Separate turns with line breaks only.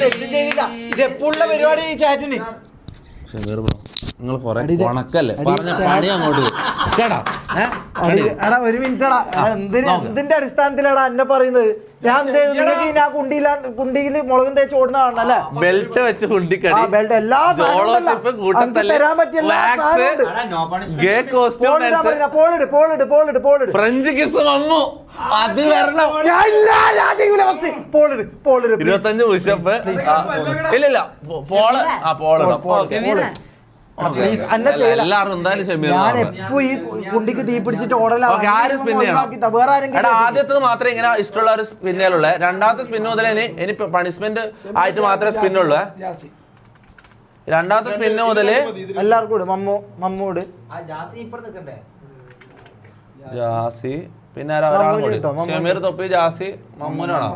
തെറ്റും ചെയ്തില്ല. ഇത് എപ്പോഴുള്ള പരിപാടി ഈ ചാറ്റിന്.
നിങ്ങൾ കൊറേ ഉണക്കല്ലേ പറഞ്ഞ പണി അങ്ങോട്ട് കേടാ.
എടാ ഒരു മിനിറ്റടാ, എന്തിന്റെ അടിസ്ഥാനത്തിലാടാ എന്നെ പറയുന്നത്? ഞാൻ നിങ്ങൾക്ക് ഞാൻ കുണ്ടിയിൽ മുളകും തേച്ച് ഓടുന്ന കാണണല്ലേ?
ബെൽറ്റ് വെച്ച് കുണ്ടിക്കടി,
ബെൽറ്റ് എല്ലാ തരാൻ പറ്റില്ല.
ഫ്രഞ്ച് കിസ് വന്നു, അത് വരണം. 25 പുഷപ്പ്. ഇല്ല എല്ലാരും എന്തായാലും
ഞാൻ എപ്പോ ഈ കുണ്ടിക്ക് തീ പിടിച്ചിട്ട് ഓടല.
ആദ്യത്തത് മാത്രമേ ഇങ്ങനെ ഇഷ്ടമുള്ള ഒരു സ്പിന്നേലുള്ളൂ. രണ്ടാമത്തെ സ്പിന്ന് മുതൽ ഇനി പണിഷ്മെന്റ് ആയിട്ട് മാത്രമേ സ്പിന്നുള്ളൂ. രണ്ടാമത്തെ സ്പിന്ന് മുതല്
എല്ലാവർക്കും മമ്മൂട്,
ജാസി, പിന്നെ ഒരാളും കൂടി ഷമീർ തൊപ്പി, ജാസി, മമ്മൂനാണോ?